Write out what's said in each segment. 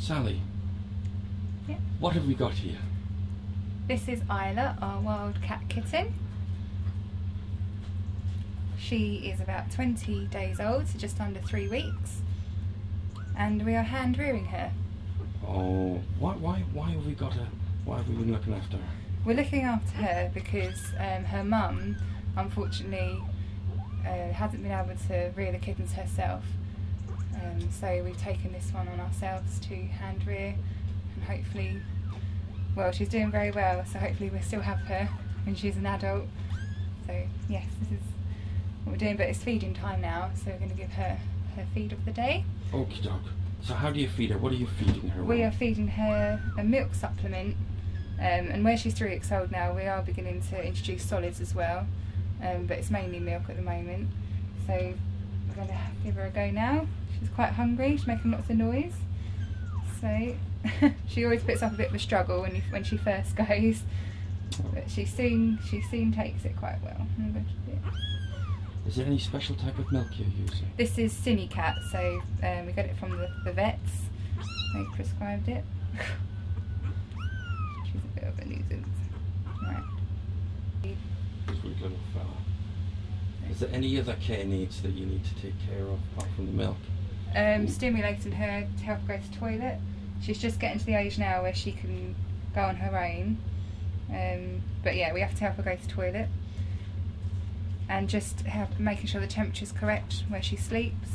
Sally, Yeah. what have we got here? This is Isla, our Wildcat Kitten. She is about 20 days old, so just under 3 weeks, and we are hand rearing her. Oh, why have we got her? Why have we been looking after her? We're looking after her because her mum, unfortunately, hasn't been able to rear the kittens herself. So we've taken this one on ourselves to hand rear, and hopefully, well, she's doing very well, so hopefully we'll still have her when she's an adult. So yes, this is what we're doing, but it's feeding time now, so we're going to give her her feed of the day. Okie doke. So how do you feed her? What are you feeding her? We are feeding her a milk supplement, and where she's 3 weeks old now, we are beginning to introduce solids as well, but it's mainly milk at the moment. So we're going to give her a go now. She's quite hungry, she's making lots of noise. So she always puts up a bit of a struggle when she first goes, but she soon takes it quite well. Is there any special type of milk you're using? This is Cat, so we got it from the vets. They prescribed it. She's a bit of a nuisance. Right. Sweet little fella. Is there any other care needs that you need to take care of apart from the milk? Stimulating her to help her go to the toilet. She's just getting to the age now where she can go on her own. But yeah, we have to help her go to the toilet. And just making sure the temperature's correct where she sleeps.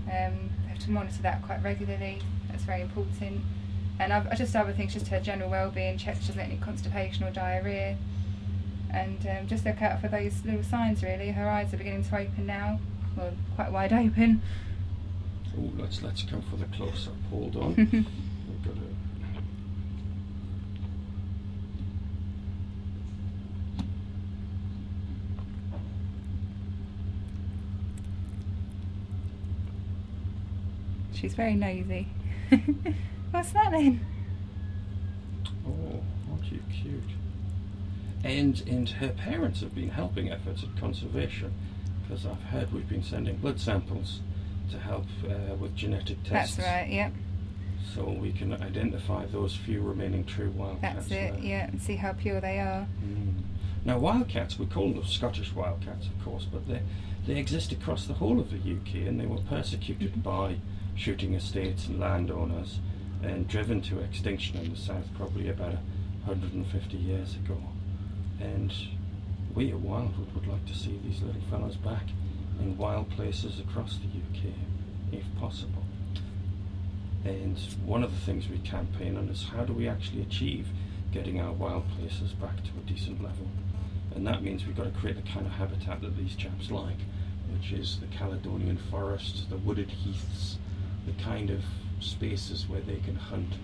We have to monitor that quite regularly. That's very important. And just other things, just her general well-being, check she doesn't have any constipation or diarrhoea. And just look out for those little signs really. Her eyes are beginning to open now, well, quite wide open. Oh, let's come for the close-up. Hold on. We've got to... She's very nosy. What's that then? Oh, aren't you cute? And her parents have been helping efforts at conservation, because I've heard we've been sending blood samples to help with genetic tests. That's right, yep. So we can identify those few remaining true wildcats. That's it, yeah, and see how pure they are. Now wildcats, we call them Scottish wildcats of course, but they exist across the whole of the UK, and they were persecuted by shooting estates and landowners and driven to extinction in the south probably about 150 years ago. And we at Wildwood would like to see these little fellas back in wild places across the UK, if possible. And one of the things we campaign on is how do we actually achieve getting our wild places back to a decent level. And that means we've got to create the kind of habitat that these chaps like, which is the Caledonian forests, the wooded heaths, the kind of spaces where they can hunt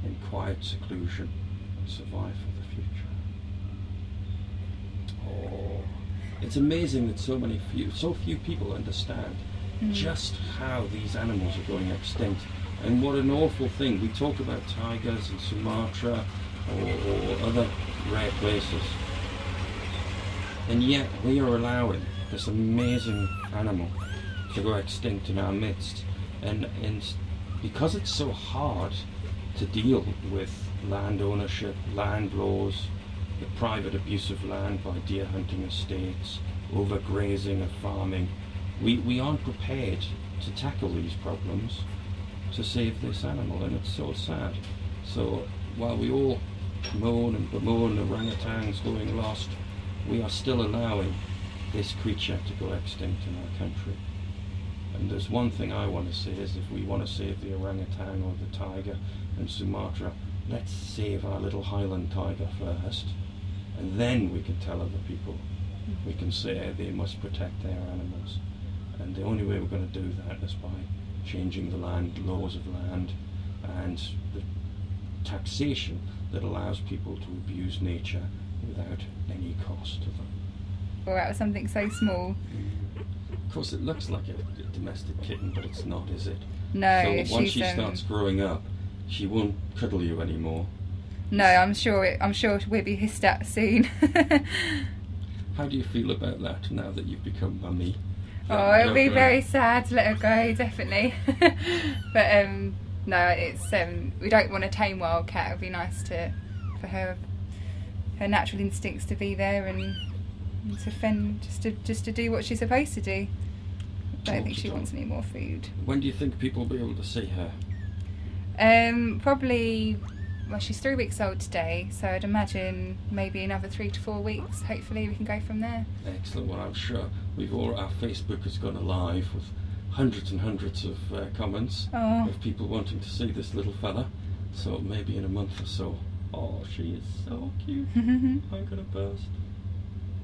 in quiet seclusion and survive for the future. Oh, it's amazing that so few people understand just how these animals are going extinct, and what an awful thing. We talk about tigers in Sumatra or other rare places, and yet we are allowing this amazing animal to go extinct in our midst. And because it's so hard to deal with land ownership, land laws, the private abuse of land by deer hunting estates, overgrazing and farming, we aren't prepared to tackle these problems to save this animal, and it's so sad. So while we all moan and bemoan orangutans going lost, we are still allowing this creature to go extinct in our country. And there's one thing I want to say is, if we want to save the orangutan or the tiger in Sumatra, let's save our little highland tiger first, and then we can tell other people. We can say they must protect their animals. And the only way we're going to do that is by changing the laws of land and the taxation that allows people to abuse nature without any cost to them. Or out of something so small. Of course, it looks like a domestic kitten, but it's not, is it? No, so once she starts growing up, she won't cuddle you anymore. No, I'm sure we'll be hissed at soon. How do you feel about that now that you've become mummy? Oh, it'll be very sad to let her go, definitely. But No, it's we don't want a tame wildcat. It'd be nice for her natural instincts to be there and to fend, just to do what she's supposed to do. I don't think she wants any more food. When do you think people will be able to see her? Probably, well, she's 3 weeks old today, so I'd imagine maybe another 3 to 4 weeks. Hopefully we can go from there. Excellent. Well, I'm sure our Facebook has gone alive with hundreds and hundreds of comments of people wanting to see this little fella. So maybe in a month or so. Oh, she is so cute. I'm gonna burst.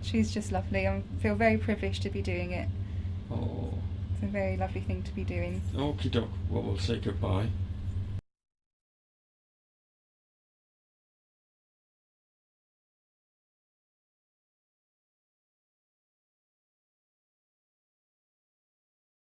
She's just lovely. I feel very privileged to be doing it. Oh. It's a very lovely thing to be doing. Okie doke. Well, we'll say goodbye.